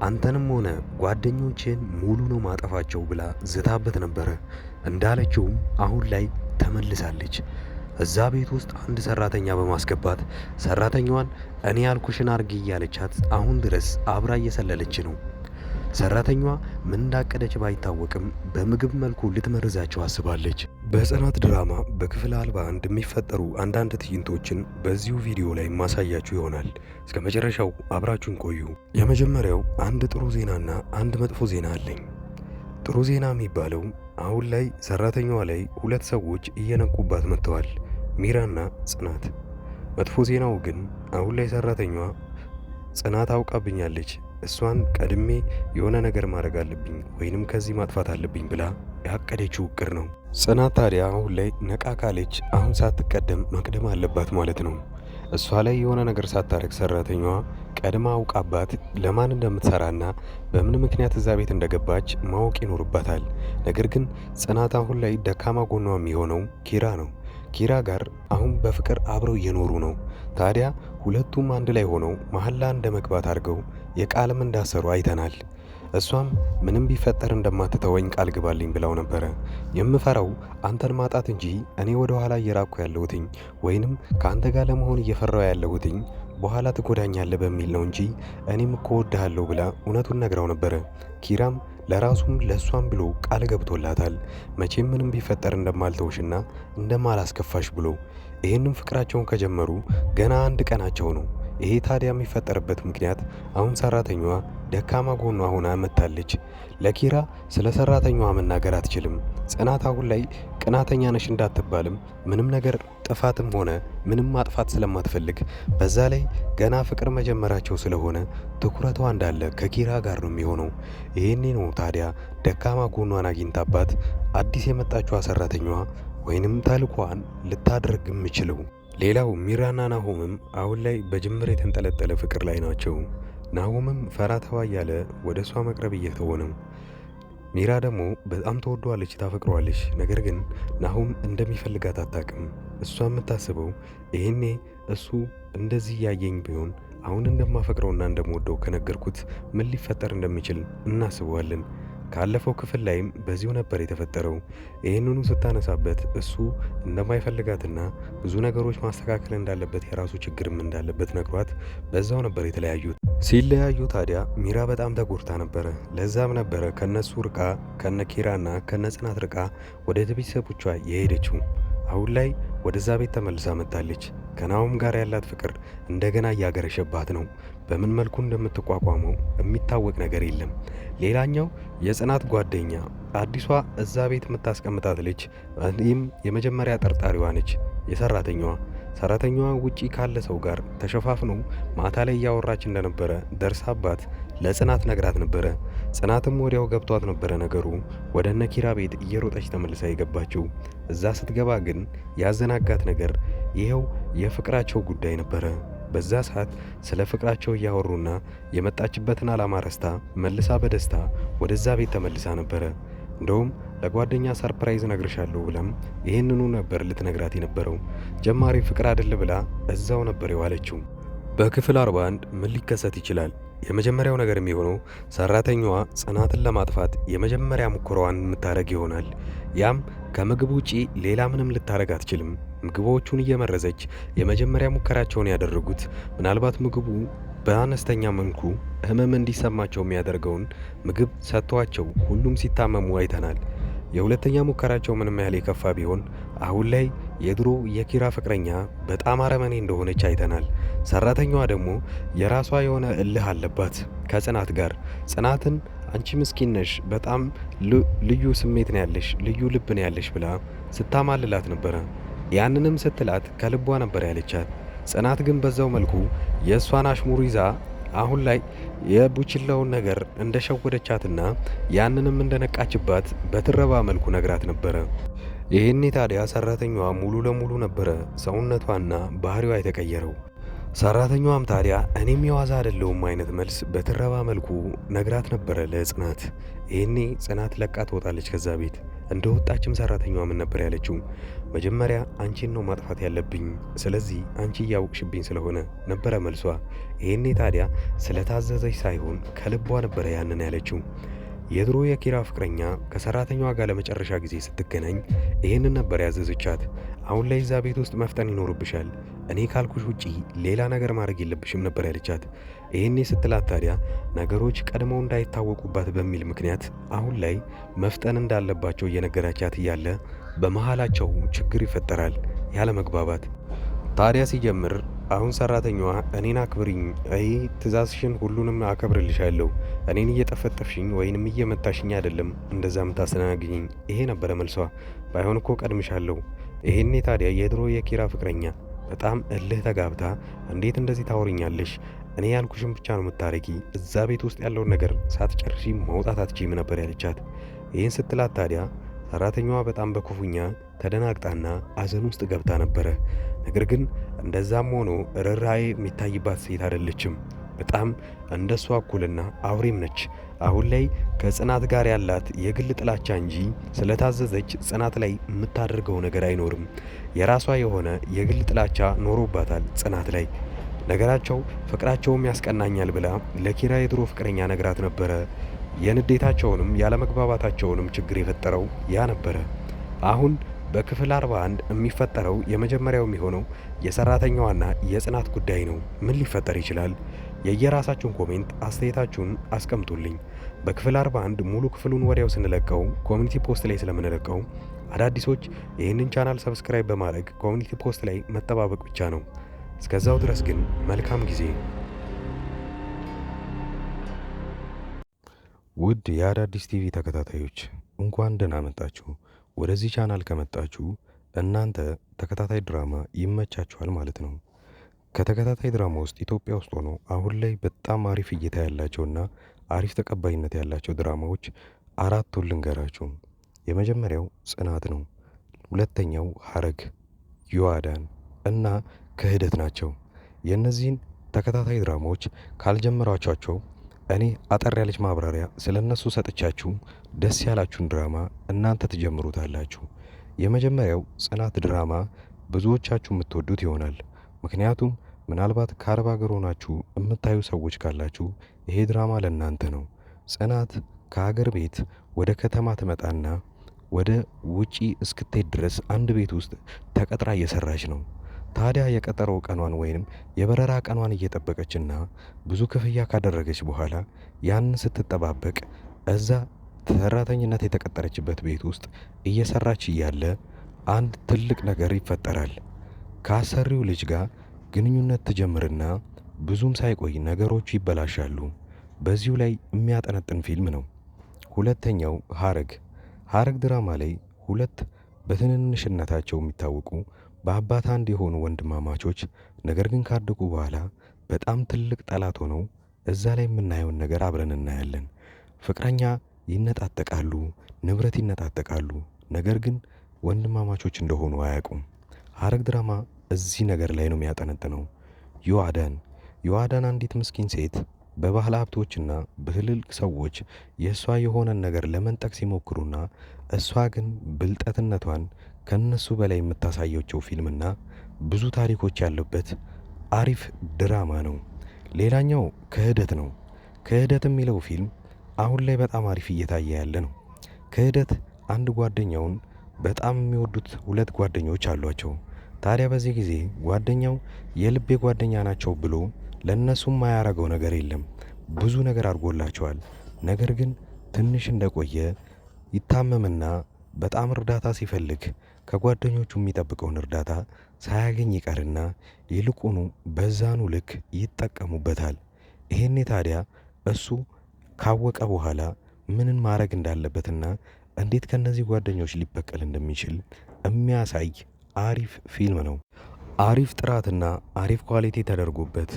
አንተንም ሆነ ጓደኞቼን ሙሉ ነው ማጠፋቸው ብላ ዝታበት ነበረ። እንዳለችውም አሁን ላይ ተመልሳለች። እዛ ቤት ውስጥ አንድ ሰራተኛ በማስገባት ሰራተኛዋን እኔ ያልኩሽን አርጊ እያለቻት አሁን ድረስ አብራ እየሰለለች ነው። ሰራተኛዋ ምን እንዳቀደች ባይታወቅም በምግብ መልኩ ልትመርዛቸው አስባለች። በጽናት ድራማ በክፍል 41 የሚፈጠሩ አንዳንድ ትዕይንቶችን በዚሁ ቪዲዮ ላይ ማሳያችሁ ይሆናል። እስከ መጨረሻው አብራችሁን ቆዩ። የመጀመሪያው አንድ ጥሩ ዜናና አንድ መጥፎ ዜና አለኝ። ጥሩ ዜና የሚባለው አሁን ላይ ሰራተኛዋ ላይ ሁለት ሰዎች እየነቁባት መጥተዋል፣ ሚራና ጽናት። መጥፎ ዜናው ግን አሁን ላይ ሰራተኛዋ ጽናት አውቃብኛለች፣ እሷን ቀድሜ የሆነ ነገር ማድረግ አለብኝ ወይንም ከዚህ ማጥፋት አለብኝ ብላ ያቀደችው እቅድ ነው። ጽናት ታዲያ አሁን ላይ ነቃ ካለች አሁን ሳትቀደም መቅደም አለባት ማለት ነው። እሷ ላይ የሆነ ነገር ሳታረግ ሰራተኛዋ ቀድማ አውቃባት ለማን እንደምትሰራና በምን ምክንያት እዛ ቤት እንደገባች ማወቅ ይኖርባታል። ነገር ግን ጽናት አሁን ላይ ደካማ ጎኗ የሚሆነው ኪራ ነው። ኪራ ጋር አሁን በፍቅር አብረው እየኖሩ ነው። ታዲያ ሁለቱም አንድ ላይ ሆነው መሐላ እንደ መግባት አድርገው የቃልም እንዳሰሩ አይተናል። እሷም ምንም ቢፈጠር እንደማትተወኝ ቃል ግባልኝ ብለው ነበረ። የምፈራው አንተን ማጣት እንጂ እኔ ወደ ኋላ እየራኩ ያለሁትኝ ወይንም ከአንተ ጋር ለመሆን እየፈራው ያለሁትኝ በኋላ ትጎዳኛለህ በሚል ነው እንጂ እኔም እኮ ወድሃለሁ ብላ እውነቱን ነግራው ነበረ። ኪራም ለራሱም ለሷም ብሎ ቃል ገብቶላታል። መቼም ምንም ቢፈጠር እንደማልተውሽና እንደማላስከፋሽ ብሎ ይህንም ፍቅራቸውን ከጀመሩ ገና አንድ ቀናቸው ነው። ይሄ ታዲያ የሚፈጠርበት ምክንያት አሁን ሰራተኛዋ ደካማ ጎኗ ሆና መታለች። ለኪራ ስለ ሰራተኛዋ መናገር አትችልም። ጽናት አሁን ላይ ቅናተኛ ነሽ እንዳትባልም ምንም ነገር ጥፋትም ሆነ ምንም ማጥፋት ስለማትፈልግ በዛ ላይ ገና ፍቅር መጀመራቸው ስለሆነ ትኩረቷ እንዳለ ከኪራ ጋር ነው የሚሆነው። ይሄኔ ነው ታዲያ ደካማ ጎኗን አግኝታባት አዲስ የመጣችዋ ሰራተኛዋ ወይንም ተልኳን ልታደርግ የምችለው። ሌላው ሚራና ናሆምም አሁን ላይ በጅምር የተንጠለጠለ ፍቅር ላይ ናቸው። ናሆምም ፈራ ተባ እያለ ወደ እሷ መቅረብ እየተወ ነው። ሚራ ደግሞ በጣም ተወዷለች፣ ታፈቅረዋለች። ነገር ግን ናሆም እንደሚፈልጋት አታውቅም። እሷ የምታስበው ይሄኔ እሱ እንደዚህ ያየኝ ቢሆን አሁን እንደማፈቅረውና እንደምወደው ከነገርኩት ምን ሊፈጠር እንደሚችል እናስበዋለን። ካለፈው ክፍል ላይም በዚሁ ነበር የተፈጠረው። ይህንኑ ስታነሳበት እሱ እንደማይፈልጋትና ብዙ ነገሮች ማስተካከል እንዳለበት የራሱ ችግርም እንዳለበት ነግሯት በዛው ነበር የተለያዩት። ሲለያዩ ታዲያ ሚራ በጣም ተጎድታ ነበረ። ለዛም ነበረ ከነሱ ርቃ ከነኪራና ከነጽናት ርቃ ወደ ቤተሰቦቿ የሄደችው። አሁን ላይ ወደዛ ቤት ተመልሳ መጣለች። ከናሆም ጋር ያላት ፍቅር እንደገና እያገረሸባት ነው። በምን መልኩ እንደምትቋቋመው የሚታወቅ ነገር የለም። ሌላኛው የጽናት ጓደኛ አዲሷ እዛ ቤት የምታስቀምጣት ልጅ ይህም የመጀመሪያ ጠርጣሪዋ ነች። ሰራተኛዋ ውጪ ካለ ሰው ጋር ተሸፋፍኖ ማታ ላይ እያወራች እንደነበረ ደርሳባት ለጽናት ነግራት ነበረ። ጽናትም ወዲያው ገብቷት ነበረ ነገሩ። ወደ ነኪራ ቤት እየሮጠች ተመልሳ የገባችው። እዛ ስትገባ ግን ያዘናጋት ነገር ይሄው የፍቅራቸው ጉዳይ ነበረ። በዛ ሰዓት ስለ ፍቅራቸው እያወሩና የመጣችበትን ዓላማ ረስታ መልሳ በደስታ ወደዛ ቤት ተመልሳ ነበረ። እንደውም ለጓደኛ ሰርፕራይዝ ነግርሻለሁ ብለም ይህንኑ ነበር ልትነግራት የነበረው። ጀማሪ ፍቅር አይደል ብላ እዛው ነበር የዋለችው። በክፍል 41 ምን ሊከሰት ይችላል? የመጀመሪያው ነገር የሚሆነው ሰራተኛዋ ጽናትን ለማጥፋት የመጀመሪያ ሙከራዋን የምታረግ ይሆናል። ያም ከምግብ ውጪ ሌላ ምንም ልታረግ አትችልም። ምግቦቹን እየመረዘች የመጀመሪያ ሙከራቸውን ያደረጉት ምናልባት ምግቡ በአነስተኛ መልኩ ህመም እንዲሰማቸው የሚያደርገውን ምግብ ሰጥቷቸው ሁሉም ሲታመሙ አይተናል። የሁለተኛ ሙከራቸው ምንም ያህል የከፋ ቢሆን አሁን ላይ የድሮ የኪራ ፍቅረኛ በጣም አረመኔ እንደሆነች አይተናል። ሰራተኛዋ ደግሞ የራሷ የሆነ እልህ አለባት ከጽናት ጋር። ጽናትን አንቺ ምስኪን ነሽ፣ በጣም ልዩ ስሜት ነው ያለሽ፣ ልዩ ልብ ነው ያለሽ ብላ ስታማልላት ነበረ። ያንንም ስትላት ከልቧ ነበር ያለቻት። ጽናት ግን በዛው መልኩ የእሷን አሽሙር ይዛ አሁን ላይ የቡችላውን ነገር እንደሸወደቻትና ያንንም እንደነቃችባት በትረባ መልኩ ነግራት ነበረ። ይህኔ ታዲያ ሰራተኛዋ ሙሉ ለሙሉ ነበረ ሰውነቷና ባህሪዋ የተቀየረው። ሰራተኛዋም ታዲያ እኔም የዋዛ አይደለሁም አይነት መልስ በትረባ መልኩ ነግራት ነበረ ለጽናት። ይህኔ ጽናት ለቃ ትወጣለች ከዛ ቤት። እንደወጣችም ሰራተኛዋ ምን ነበር ያለችው? መጀመሪያ አንቺን ነው ማጥፋት ያለብኝ፣ ስለዚህ አንቺ እያወቅሽብኝ ስለሆነ ነበረ መልሷ። ይሄኔ ታዲያ ስለታዘዘች ሳይሆን ከልቧ ነበረ ያንን ያለችው። የድሮ የኪራ ፍቅረኛ ከሰራተኛዋ ጋር ለመጨረሻ ጊዜ ስትገናኝ ይህንን ነበር ያዘዘቻት። አሁን ላይ እዛ ቤት ውስጥ መፍጠን ይኖርብሻል፣ እኔ ካልኩሽ ውጪ ሌላ ነገር ማድረግ የለብሽም ነበር ያለቻት። ይህኔ ስትላት ታዲያ ነገሮች ቀድመው እንዳይታወቁባት በሚል ምክንያት አሁን ላይ መፍጠን እንዳለባቸው እየነገራቻት እያለ በመሃላቸው ችግር ይፈጠራል፣ ያለ መግባባት። ታዲያ ሲጀምር አሁን ሰራተኛዋ እኔን አክብሪኝ፣ ትእዛዝሽን ሁሉንም አከብርልሻለሁ፣ እኔን እየጠፈጠፍሽኝ ወይንም እየመታሽኝ አይደለም እንደዛ ምታስተናግኝኝ፣ ይሄ ነበረ መልሷ። ባይሆን እኮ ቀድምሻለሁ። ይሄኔ ታዲያ የድሮ የኪራ ፍቅረኛ በጣም እልህ ተጋብታ እንዴት እንደዚህ ታወሪኛለሽ? እኔ ያልኩሽን ብቻ ነው የምታረጊ፣ እዛ ቤት ውስጥ ያለውን ነገር ሳትጨርሺ መውጣት አትችይም ነበር ያለቻት። ይህን ስትላት ታዲያ ሰራተኛዋ በጣም በክፉኛ ተደናግጣና አዘን ውስጥ ገብታ ነበረ። ነገር ግን እንደዛም ሆኖ ርኅራኄ የሚታይባት ሴት አይደለችም። በጣም እንደሷ እኩልና አውሬም ነች። አሁን ላይ ከጽናት ጋር ያላት የግል ጥላቻ እንጂ ስለታዘዘች ጽናት ላይ የምታደርገው ነገር አይኖርም። የራሷ የሆነ የግል ጥላቻ ኖሮባታል ጽናት ላይ። ነገራቸው ፍቅራቸውም ያስቀናኛል ብላ ለኪራ የድሮ ፍቅረኛ ነግራት ነበረ። የንዴታቸውንም ያለመግባባታቸውንም ችግር የፈጠረው ያ ነበረ። አሁን በክፍል 41 የሚፈጠረው የመጀመሪያው የሚሆነው የሰራተኛዋና የጽናት ጉዳይ ነው። ምን ሊፈጠር ይችላል? የየራሳችሁን ኮሜንት አስተያየታችሁን አስቀምጡልኝ። በክፍል 41 ሙሉ ክፍሉን ወዲያው ስንለቀው ኮሚኒቲ ፖስት ላይ ስለምንለቀው አዳዲሶች ይህንን ቻናል ሰብስክራይብ በማድረግ ኮሚኒቲ ፖስት ላይ መጠባበቅ ብቻ ነው። እስከዛው ድረስ ግን መልካም ጊዜ። ውድ የአዳዲስ ቲቪ ተከታታዮች እንኳን ደህና መጣችሁ። ወደዚህ ቻናል ከመጣችሁ እናንተ ተከታታይ ድራማ ይመቻችኋል ማለት ነው። ከተከታታይ ድራማ ውስጥ ኢትዮጵያ ውስጥ ሆኖ አሁን ላይ በጣም አሪፍ እይታ ያላቸውና አሪፍ ተቀባይነት ያላቸው ድራማዎች አራቱን ልንገራችሁ። የመጀመሪያው ጽናት ነው። ሁለተኛው ሐረግ፣ ዮአዳን እና ክህደት ናቸው። የእነዚህን ተከታታይ ድራማዎች ካልጀመራችኋቸው እኔ አጠር ያለች ማብራሪያ ስለ እነሱ ሰጥቻችሁ ደስ ያላችሁን ድራማ እናንተ ትጀምሩታላችሁ። የመጀመሪያው ጽናት ድራማ ብዙዎቻችሁ የምትወዱት ይሆናል። ምክንያቱም ምናልባት ከአረብ ሀገር ሆናችሁ የምታዩ ሰዎች ካላችሁ ይሄ ድራማ ለእናንተ ነው። ጽናት ከሀገር ቤት ወደ ከተማ ትመጣና ወደ ውጪ እስክትሄድ ድረስ አንድ ቤት ውስጥ ተቀጥራ እየሰራች ነው። ታዲያ የቀጠሮ ቀኗን ወይንም የበረራ ቀኗን እየጠበቀችና ብዙ ክፍያ ካደረገች በኋላ ያን ስትጠባበቅ እዛ ሰራተኝነት የተቀጠረችበት ቤት ውስጥ እየሰራች እያለ አንድ ትልቅ ነገር ይፈጠራል። ከአሰሪው ልጅ ጋር ግንኙነት ትጀምርና ብዙም ሳይቆይ ነገሮቹ ይበላሻሉ። በዚሁ ላይ የሚያጠነጥን ፊልም ነው። ሁለተኛው ሐረግ ድራማ ላይ ሁለት በትንንሽነታቸው የሚታወቁ በአባት አንድ የሆኑ ወንድማማቾች ነገር ግን ካደጉ በኋላ በጣም ትልቅ ጠላት ሆነው እዛ ላይ የምናየውን ነገር አብረን እናያለን። ፍቅረኛ ይነጣጠቃሉ፣ ንብረት ይነጣጠቃሉ፣ ነገር ግን ወንድማማቾች እንደሆኑ አያውቁም። ሐረግ ድራማ እዚህ ነገር ላይ ነው የሚያጠነጥነው። ዮአዳን አንዲት ምስኪን ሴት በባህል ሀብቶችና በትልልቅ ሰዎች የእሷ የሆነን ነገር ለመንጠቅ ሲሞክሩና እሷ ግን ብልጠትነቷን ከነሱ በላይ የምታሳየቸው ፊልምና ብዙ ታሪኮች ያሉበት አሪፍ ድራማ ነው። ሌላኛው ክህደት ነው። ክህደት የሚለው ፊልም አሁን ላይ በጣም አሪፍ እየታየ ያለ ነው። ክህደት አንድ ጓደኛውን በጣም የሚወዱት ሁለት ጓደኞች አሏቸው። ታዲያ በዚህ ጊዜ ጓደኛው የልቤ ጓደኛ ናቸው ብሎ ለእነሱም ማያረገው ነገር የለም። ብዙ ነገር አድርጎላቸዋል። ነገር ግን ትንሽ እንደቆየ ይታመምና በጣም እርዳታ ሲፈልግ ከጓደኞቹ የሚጠብቀውን እርዳታ ሳያገኝ ይቀርና ይልቁኑ በዛኑ ልክ ይጠቀሙበታል። ይሄኔ ታዲያ እሱ ካወቀ በኋላ ምንን ማድረግ እንዳለበትና እንዴት ከነዚህ ጓደኞች ሊበቀል እንደሚችል የሚያሳይ አሪፍ ፊልም ነው። አሪፍ ጥራትና አሪፍ ኳሊቲ ተደርጎበት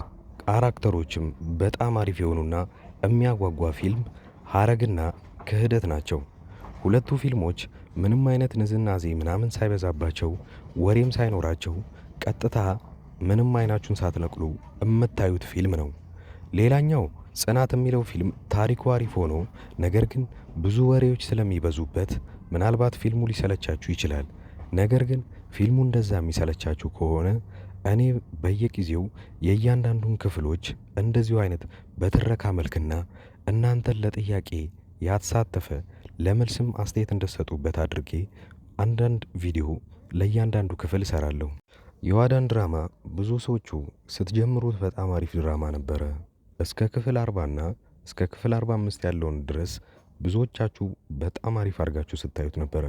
ካራክተሮችም በጣም አሪፍ የሆኑና የሚያጓጓ ፊልም ሐረግና ክህደት ናቸው። ሁለቱ ፊልሞች ምንም አይነት ንዝናዜ ምናምን ሳይበዛባቸው ወሬም ሳይኖራቸው ቀጥታ ምንም አይናችሁን ሳትነቅሉ የምታዩት ፊልም ነው። ሌላኛው ጽናት የሚለው ፊልም ታሪኩ አሪፍ ሆኖ ነገር ግን ብዙ ወሬዎች ስለሚበዙበት ምናልባት ፊልሙ ሊሰለቻችሁ ይችላል። ነገር ግን ፊልሙ እንደዛ የሚሰለቻችሁ ከሆነ እኔ በየጊዜው የእያንዳንዱን ክፍሎች እንደዚሁ አይነት በትረካ መልክና እናንተን ለጥያቄ ያተሳተፈ ለመልስም አስተያየት እንድትሰጡበት አድርጌ አንዳንድ ቪዲዮ ለእያንዳንዱ ክፍል እሰራለሁ። የዋዳን ድራማ ብዙ ሰዎቹ ስትጀምሩት በጣም አሪፍ ድራማ ነበረ። እስከ ክፍል 40 እና እስከ ክፍል 45 ያለውን ድረስ ብዙዎቻችሁ በጣም አሪፍ አድርጋችሁ ስታዩት ነበረ።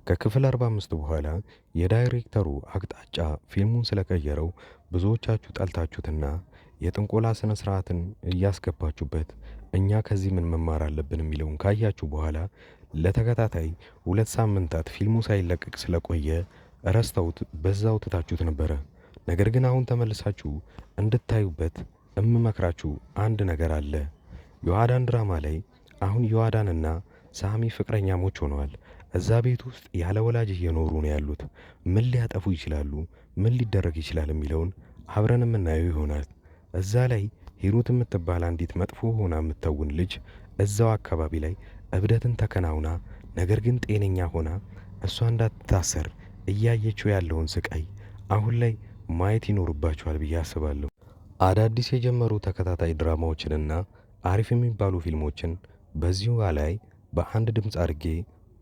ከክፍል 45 በኋላ የዳይሬክተሩ አቅጣጫ ፊልሙን ስለቀየረው ብዙዎቻችሁ ጠልታችሁትና የጥንቆላ ስነ ስርዓትን እያስገባችሁበት እኛ ከዚህ ምን መማር አለብን የሚለውን ካያችሁ በኋላ ለተከታታይ 2 ሳምንታት ፊልሙ ሳይለቀቅ ስለቆየ ረስተውት በዛው ትታችሁት ነበረ። ነገር ግን አሁን ተመልሳችሁ እንድታዩበት እምመክራችሁ አንድ ነገር አለ። የዋዳን ድራማ ላይ አሁን የዋዳንና ሳሚ ፍቅረኛሞች ሆነዋል። እዛ ቤት ውስጥ ያለ ወላጅ እየኖሩ ነው ያሉት። ምን ሊያጠፉ ይችላሉ፣ ምን ሊደረግ ይችላል የሚለውን አብረን የምናየው ይሆናል። እዛ ላይ ሂሩት የምትባል አንዲት መጥፎ ሆና የምትተውን ልጅ እዛው አካባቢ ላይ እብደትን ተከናውና ነገር ግን ጤነኛ ሆና እሷ እንዳትታሰር እያየችው ያለውን ስቃይ አሁን ላይ ማየት ይኖርባቸዋል ብዬ አስባለሁ። አዳዲስ የጀመሩ ተከታታይ ድራማዎችንና አሪፍ የሚባሉ ፊልሞችን በዚሁ ላይ በአንድ ድምፅ አድርጌ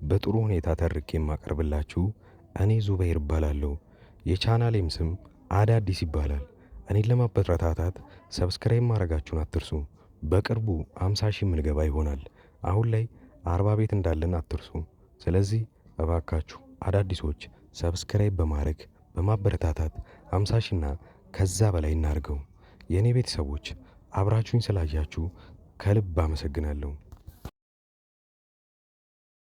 በጥሩ ሁኔታ ተርኬ የማቀርብላችሁ እኔ ዙበይር እባላለሁ። የቻናሌም ስም አዳዲስ ይባላል። እኔን ለማበረታታት ሰብስክራይብ ማድረጋችሁን አትርሱ። በቅርቡ 50 ሺህ ምንገባ ይሆናል። አሁን ላይ 40 ቤት እንዳለን አትርሱ። ስለዚህ እባካችሁ አዳዲሶች ሰብስክራይብ በማድረግ በማበረታታት 50 ሺህና ከዛ በላይ እናርገው። የእኔ ቤተሰቦች አብራችሁኝ ስላያችሁ ከልብ አመሰግናለሁ።